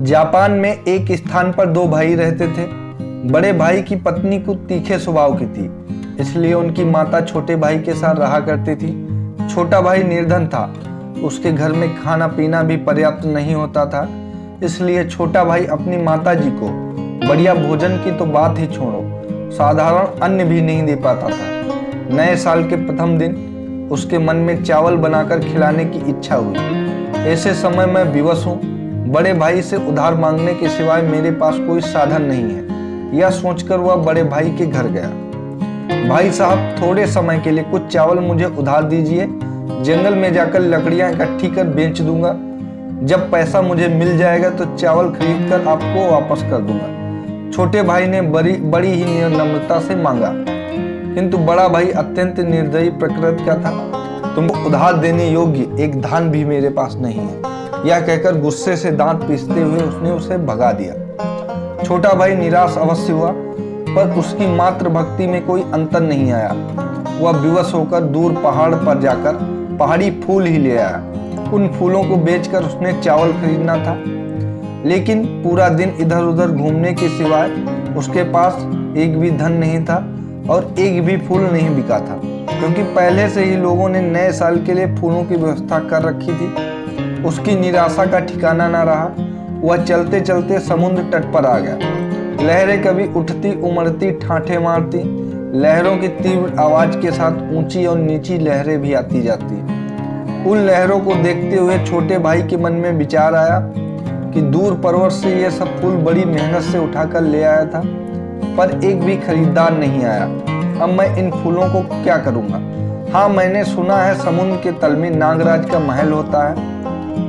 Japan में एक स्थान पर दो भाई रहते थे। बड़े भाई की पत्नी कुछ तीखे स्वभाव की थी, इसलिए उनकी माता छोटे भाई के साथ रहा करती थी। छोटा भाई निर्धन था, उसके घर में खाना पीना भी पर्याप्त नहीं होता था, इसलिए छोटा भाई अपनी माता जी को बढ़िया भोजन की तो बात ही छोड़ो, साधारण अन्न भी नहीं दे पाता था। नए साल के प्रथम दिन उसके मन में चावल बनाकर खिलाने की इच्छा हुई। ऐसे समय मैं विवश हूँ, बड़े भाई से उधार मांगने के सिवाय मेरे पास कोई साधन नहीं है। यह सोचकर वह बड़े भाई के घर गया। भाई साहब, थोड़े समय के लिए कुछ चावल मुझे उधार दीजिए, जंगल में जाकर लकड़ियां इकट्ठी कर बेच दूंगा। जब पैसा मुझे मिल जाएगा तो चावल खरीद कर आपको वापस कर दूंगा। छोटे भाई ने बड़ी ही नम्रता से मांगा, किंतु बड़ा भाई अत्यंत निर्दयी प्रकृति का था। तुमको उधार देने योग्य एक धान भी मेरे पास नहीं है, यह कहकर गुस्से से दांत पीसते हुए उसने उसे भगा दिया। छोटा भाई निराश अवश्य हुआ, पर उसकी मातृ भक्ति में कोई अंतर नहीं आया। वह विवश होकर दूर पहाड़ पर जाकर पहाड़ी फूल ही ले आया। उन फूलों को बेचकर उसने चावल खरीदना था, लेकिन पूरा दिन इधर उधर घूमने के सिवाय उसके पास एक भी धन नहीं था और एक भी फूल नहीं बिका था, क्योंकि पहले से ही लोगों ने नए साल के लिए फूलों की व्यवस्था कर रखी थी। उसकी निराशा का ठिकाना न रहा। वह चलते चलते समुद्र तट पर आ गया। लहरें कभी उठती उमड़ती ठाठे मारती, लहरों की तीव्र आवाज के साथ ऊंची और नीची लहरें भी आती जाती। उन लहरों को देखते हुए छोटे भाई के मन में विचार आया कि दूर पर्वत से ये सब फूल बड़ी मेहनत से उठाकर ले आया था, पर एक भी खरीदार नहीं आया। अब मैं इन फूलों को क्या करूंगा? हाँ, मैंने सुना है समुद्र के तल में नागराज का महल होता है,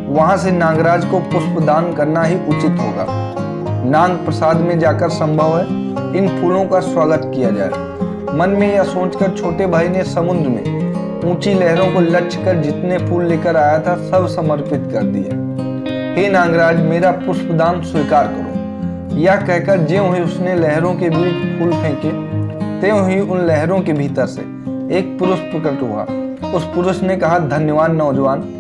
वहां से नागराज को पुष्प दान करना ही उचित होगा। नाग प्रसाद में जाकर संभव है इन फूलों का स्वागत किया जाए। मन में यह सोचकर छोटे भाई ने समुद्र में ऊंची लहरों को लक्ष्य कर जितने फूल लेकर आया था सब समर्पित कर दिए। हे नागराज, मेरा पुष्प दान स्वीकार करो। यह कहकर ज्यों ही उसने लहरों के बीच फूल फेंके, त्यों ही उन लहरों के भीतर से एक पुरुष प्रकट हुआ। उस पुरुष ने कहा, धन्यवाद नौजवान।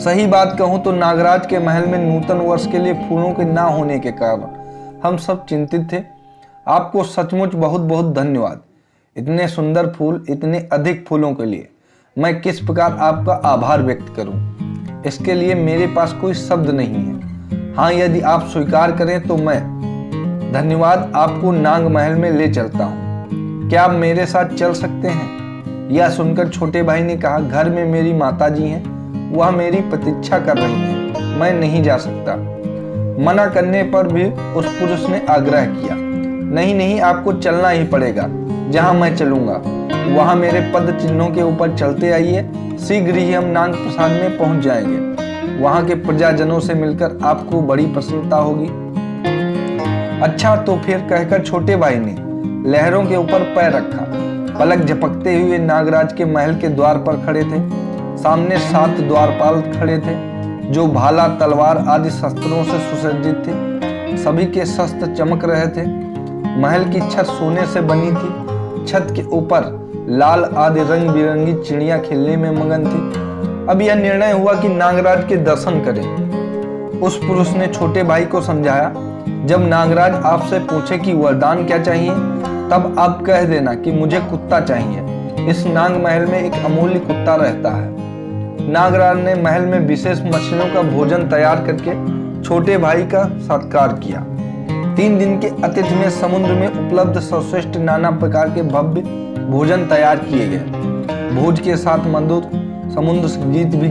सही बात कहूं तो नागराज के महल में नूतन वर्ष के लिए फूलों के ना होने के कारण हम सब चिंतित थे। आपको सचमुच बहुत बहुत धन्यवाद। इतने सुंदर फूल, इतने अधिक फूलों के लिए मैं किस प्रकार आपका आभार व्यक्त करूं? इसके लिए मेरे पास कोई शब्द नहीं है। हाँ, यदि आप स्वीकार करें तो मैं धन्यवाद आपको नाग महल में ले चलता हूँ। क्या आप मेरे साथ चल सकते हैं? यह सुनकर छोटे भाई ने कहा, घर में मेरी माता जी हैं, वह मेरी प्रतीक्षा कर रही है, मैं नहीं जा सकता। मना करने पर भी उस पुरुष ने आग्रह किया, नहीं नहीं, आपको चलना ही पड़ेगा। जहां मैं चलूंगा वहां मेरे पद चिन्हों के ऊपर चलते आइए, शीघ्र ही हम नाग प्रसाद में पहुंच जाएंगे। वहां के प्रजाजनों से मिलकर आपको बड़ी प्रसन्नता होगी। अच्छा तो फिर, कहकर छोटे भाई ने लहरों के ऊपर पैर रखा। पलक झपकते हुए नागराज के महल के द्वार पर खड़े थे। सामने 7 द्वारपाल खड़े थे, जो भाला तलवार आदि शस्त्रों से सुसज्जित थे। सभी के शस्त्र चमक रहे थे। महल की छत सोने से बनी थी। छत के ऊपर लाल आदि रंग बिरंगी चिड़ियां खेलने में मगन थी। अब यह निर्णय हुआ कि नागराज के दर्शन करें। उस पुरुष ने छोटे भाई को समझाया, जब नागराज आपसे पूछे कि वरदान क्या चाहिए, तब आप कह देना कि मुझे कुत्ता चाहिए। इस नाग महल में एक अमूल्य कुत्ता रहता है। नागराज ने महल में विशेष मछलियों का भोजन तैयार करके छोटे भाई का सत्कार किया। 3 दिन के अतिथि में समुद्र में उपलब्ध सर्वश्रेष्ठ नाना प्रकार के भव्य भोजन तैयार किए गए। भोज के साथ मधुर समुद्र गीत भी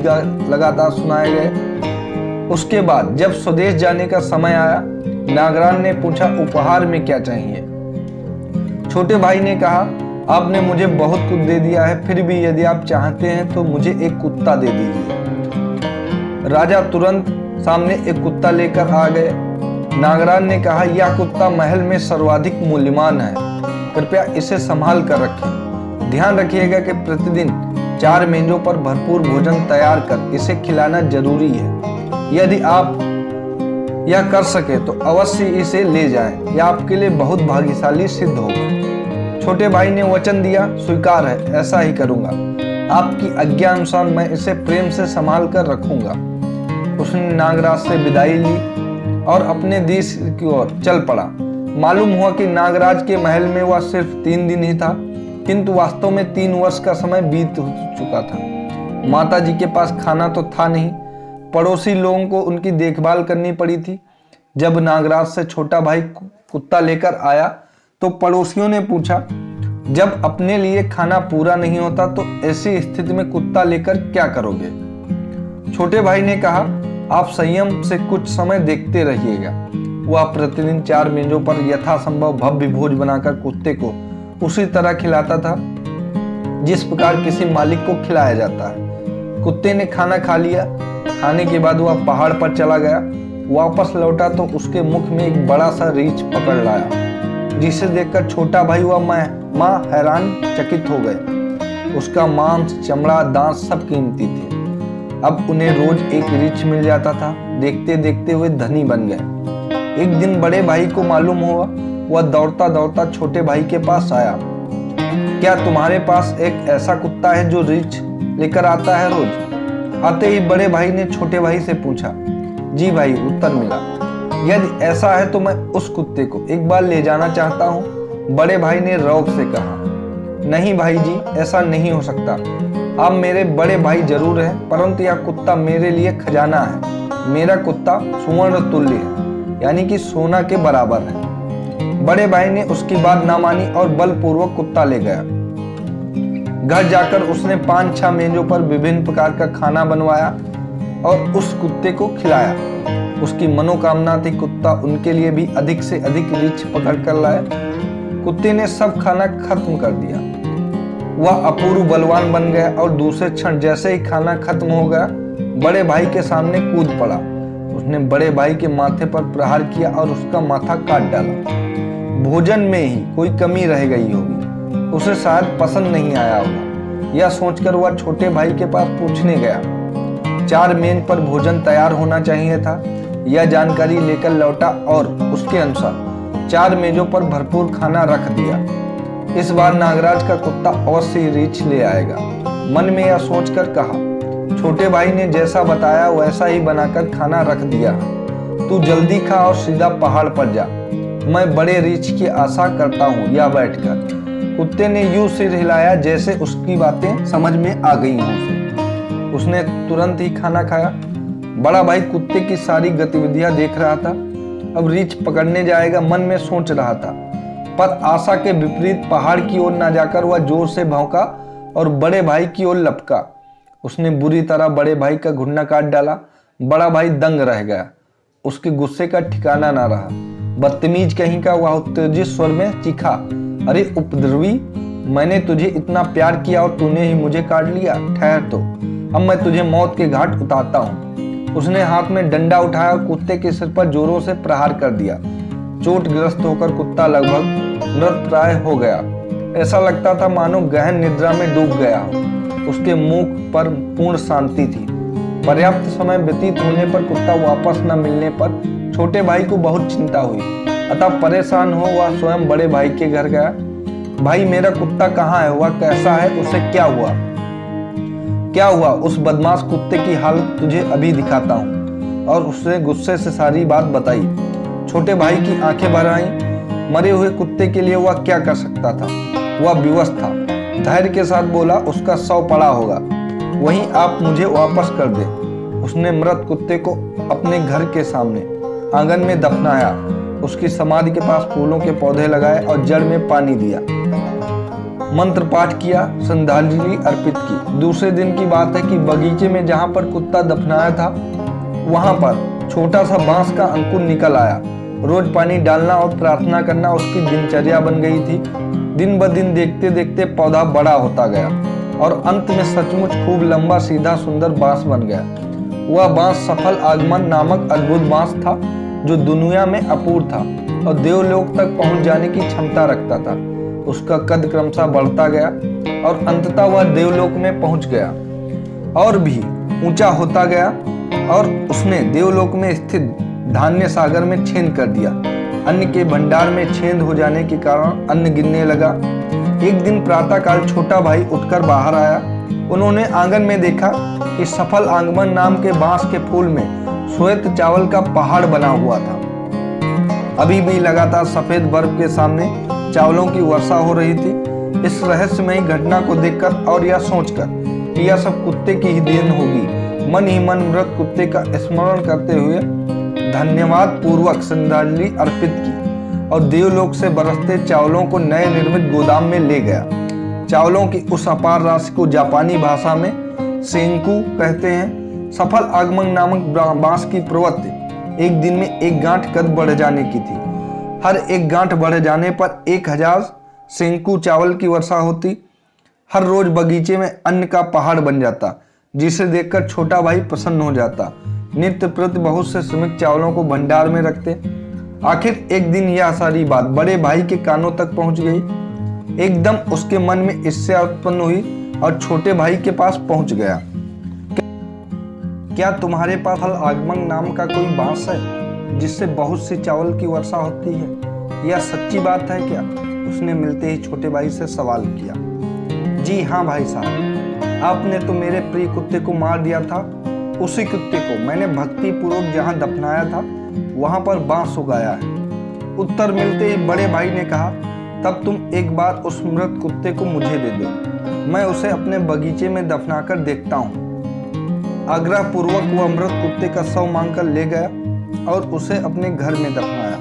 लगातार सुनाए गए। उसके बाद जब स्वदेश जाने का समय आया, नागराज ने पूछा, उपहार में क्या चाहिए? छोटे भाई ने कहा, आपने मुझे बहुत कुछ दे दिया है, फिर भी यदि आप चाहते हैं तो मुझे एक कुत्ता दे दीजिए। राजा तुरंत सामने एक कुत्ता लेकर आ गए। नागराज ने कहा, यह कुत्ता महल में सर्वाधिक मूल्यवान है, कृपया इसे संभाल कर रखें। ध्यान रखिएगा कि प्रतिदिन 4 मेजों पर भरपूर भोजन तैयार कर इसे खिलाना जरूरी है। यदि आप यह कर सके तो अवश्य इसे ले जाएं, यह आपके लिए बहुत भाग्यशाली सिद्ध होगा। छोटे भाई ने वचन दिया, स्वीकार है, ऐसा ही करूंगा। आपकी आज्ञा अनुसार मैं इसे प्रेम से संभाल कर रखूंगा। उसने नागराज से विदाई ली और अपने देश की ओर चल पड़ा। मालूम हुआ कि नागराज के महल में वह सिर्फ 3 दिन ही था, किंतु वास्तव में 3 वर्ष का समय बीत चुका था। माता जी के पास खाना तो था नहीं, पड़ोसी लोगों को उनकी देखभाल करनी पड़ी थी। जब नागराज से छोटा भाई कुत्ता लेकर आया तो पड़ोसियों ने पूछा, जब अपने लिए खाना पूरा नहीं होता तो ऐसी स्थिति में कुत्ता लेकर क्या करोगे? छोटे भाई ने कहा, आप संयम से कुछ समय देखते रहिएगा। वह प्रतिदिन 4 मेजों पर यथासंभव भव्य भोज बनाकर कुत्ते को उसी तरह खिलाता था जिस प्रकार किसी मालिक को खिलाया जाता है। कुत्ते ने खाना खा लिया। खाने के बाद वह पहाड़ पर चला गया। वापस लौटा तो उसके मुख में एक बड़ा सा रीछ पकड़ लाया, जिसे देखकर छोटा भाई व माँ हैरान चकित हो गए। उसका मांस, चमड़ा, दांत सब कीमती थे। अब उन्हें रोज एक रीछ मिल जाता था। देखते देखते हुए धनी बन गए। एक दिन बड़े भाई को मालूम हुआ। वह दौड़ता दौड़ता छोटे भाई के पास आया। क्या तुम्हारे पास एक ऐसा कुत्ता है जो रीछ लेकर आता है रोज? आते ही बड़े भाई ने छोटे भाई से पूछा। जी भाई, उत्तर मिला। यदि ऐसा है तो मैं उस कुत्ते को एक बार ले जाना चाहता हूँ। बड़े भाई ने रौब से कहा। नहीं भाई जी, ऐसा नहीं हो सकता। आप मेरे बड़े भाई जरूर हैं, परंतु यह कुत्ता मेरे लिए खजाना है। मेरा कुत्ता सुवर्ण तुल्य है, यानी कि सोना के बराबर है। बड़े भाई ने उसकी बात ना मानी और बलपूर्वक कुत्ता ले गया। घर जाकर उसने 5-6 मेजों पर विभिन्न प्रकार का खाना बनवाया और उस कुत्ते को खिलाया। उसकी मनोकामना थी कुत्ता उनके लिए भी अधिक से अधिक रीछ पकड़ कर लाए। कुत्ते ने सब खाना खत्म कर दिया। वह अपूर्व बलवान बन गया और दूसरे क्षण जैसे ही खाना खत्म हो गया, बड़े भाई के सामने कूद पड़ा। उसने बड़े भाई के माथे पर प्रहार किया और उसका माथा काट डाला। भोजन में ही कोई कमी रह गई होगी, उसे शायद पसंद नहीं आया होगा। यह सोचकर वह छोटे भाई के पास पूछने गया। 4 मेज पर भोजन तैयार होना चाहिए था। यह जानकारी लेकर लौटा और उसके अनुसार 4 मेजों पर भरपूर खाना रख दिया। इस बार नागराज का कुत्ता अवश्य ही रीछ ले आएगा। मन में यह सोचकर कहा। छोटे भाई ने जैसा बताया वैसा ही बनाकर खाना रख दिया। तू जल्दी खा और सीधा पहाड़ पर जा, मैं बड़े रीछ की आशा करता हूँ। या बैठकर कुत्ते ने यूं सिर हिलाया जैसे उसकी बातें समझ में आ गई हों। उसने तुरंत ही खाना खाया। बड़ा भाई कुत्ते की सारी गतिविधियां देख रहा था। अब रीछ पकड़ने जाएगा, मन में सोच रहा था, पर आशा के विपरीत पहाड़ की ओर न जाकर वह जोर से भौंका और बड़े भाई की ओर लपका। उसने बुरी तरह बड़े भाई का घुटना काट डाला। बड़ा भाई दंग रह गया। उसके गुस्से का ठिकाना ना रहा। बदतमीज कहीं का, वह उत्तेजित स्वर में चीखा, अरे उपद्रवी, मैंने तुझे इतना प्यार किया और तूने ही मुझे काट लिया। ठहर तो, अब मैं तुझे मौत के घाट उतारता हूँ। उसने हाथ में डंडा उठाया और कुत्ते के सिर पर जोरों से प्रहार कर दिया। चोटग्रस्त होकर कुत्ता लगभग मृतप्राय हो गया। ऐसा लगता था मानो गहन निद्रा में डूब गया हो। उसके मुख पर पूर्ण शांति थी। पर्याप्त समय व्यतीत होने पर कुत्ता वापस न मिलने पर छोटे भाई को बहुत चिंता हुई। अतः परेशान हो वह स्वयं बड़े भाई के घर गया। भाई, मेरा कुत्ता कहाँ है? वह कैसा है? उसे क्या हुआ? क्या हुआ? उस बदमाश कुत्ते की हालत तुझे अभी दिखाता हूँ। और उसने गुस्से से सारी बात बताई। छोटे भाई की आंखें भर आईं। मरे हुए कुत्ते के लिए वह क्या कर सकता था? वह विवश था। धैर्य के साथ बोला, उसका शव पड़ा होगा, वहीं आप मुझे वापस कर दे। उसने मृत कुत्ते को अपने घर के सामने आंगन में दफनाया। उसकी समाधि के पास फूलों के पौधे लगाए और जड़ में पानी दिया। मंत्र पाठ किया, श्रद्धांजलि अर्पित की। दूसरे दिन की बात है कि बगीचे में जहां पर कुत्ता दफनाया था वहां पर छोटा सा बांस का अंकुर निकल आया। रोज पानी डालना और प्रार्थना करना उसकी दिनचर्या बन गई थी। दिन ब दिन देखते देखते पौधा बड़ा होता गया और अंत में सचमुच खूब लंबा, सीधा, सुंदर बांस बन गया। वह बांस सफल आगमन नामक अद्भुत बांस था जो दुनिया में अपूर्व था और देवलोक तक पहुंच जाने की क्षमता रखता था। उसका कद क्रमशः बढ़ता गया और अंततः वह देवलोक में पहुंच गया और भी ऊंचा होता गया और उसने देवलोक में स्थित धान्य सागर में छेद कर दिया। अन्न के भंडार में छेद हो जाने के कारण अन्न गिरने लगा। एक दिन प्रातःकाल छोटा भाई उठकर बाहर आया। उन्होंने आंगन में देखा कि सफल आगमन नाम के बांस के फूल में श्वेत चावल का पहाड़ बना हुआ था। अभी भी लगातार सफेद बर्फ के सामने चावलों की वर्षा हो रही थी। इस रहस्यमयी घटना को देखकर और यह सोचकर कि यह सब कुत्ते की ही देन होगी, मन ही मन मृत कुत्ते का स्मरण करते हुए धन्यवाद पूर्वक श्रद्धांजलि अर्पित की और देवलोक से बरसते चावलों को नए निर्मित गोदाम में ले गया। चावलों की उस अपार राशि को जापानी भाषा में सेंकू कहते हैं। सफल आगमन नामक बांस की प्रवृत्ति एक दिन में एक गांठ कद बढ़ जाने की थी। हर एक गांठ बढ़ जाने पर 1000 सेंकू चावल की वर्षा होती। हर रोज बगीचे में अन्न का पहाड़ बन जाता, जिसे देखकर छोटा भाई प्रसन्न हो जाता। नित्य प्रति बहुत से श्रमिक चावलों को भंडार में रखते। आखिर एक दिन यह सारी बात बड़े भाई के कानों तक पहुंच गई। एकदम उसके मन में ईर्ष्या उत्पन्न हुई और छोटे भाई के पास पहुंच गया। क्या तुम्हारे पास फल आगमन नाम का कोई बांस है जिससे बहुत सी चावल की वर्षा होती है? यह सच्ची बात है क्या? उसने मिलते ही छोटे भाई से सवाल किया। जी हाँ भाई साहब, आपने तो मेरे प्रिय कुत्ते को मार दिया था। उसी कुत्ते को मैंने भक्ति पूर्वक जहाँ दफनाया था वहां पर बांस उगाया है। उत्तर मिलते ही बड़े भाई ने कहा, तब तुम एक बार उस मृत कुत्ते को मुझे दे दो, मैं उसे अपने बगीचे में दफनाकर देखता हूँ। आग्रह पूर्वक वह मृत कुत्ते का शव मांगकर ले गया और उसे अपने घर में दफनाया।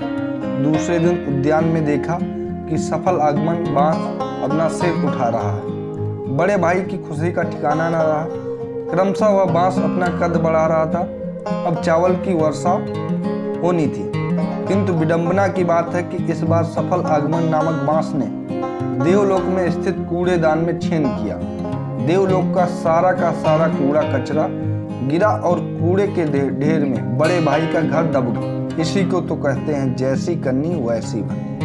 दूसरे दिन उद्यान में देखा कि सफल आगमन बांस अपना सिर उठा रहा है। बड़े भाई की खुशी का ठिकाना न रहा। क्रमशः वह बांस अपना कद बढ़ा रहा था। अब चावल की वर्षा होनी थी, किंतु विडंबना की बात है कि इस बार सफल आगमन नामक बांस ने देवलोक में स्थित कूड़ेदान में छेद किया। देवलोक का सारा कूड़ा कचरा गिरा और कूड़े के ढेर में बड़े भाई का घर दब गया। इसी को तो कहते हैं जैसी करनी वैसी भरनी।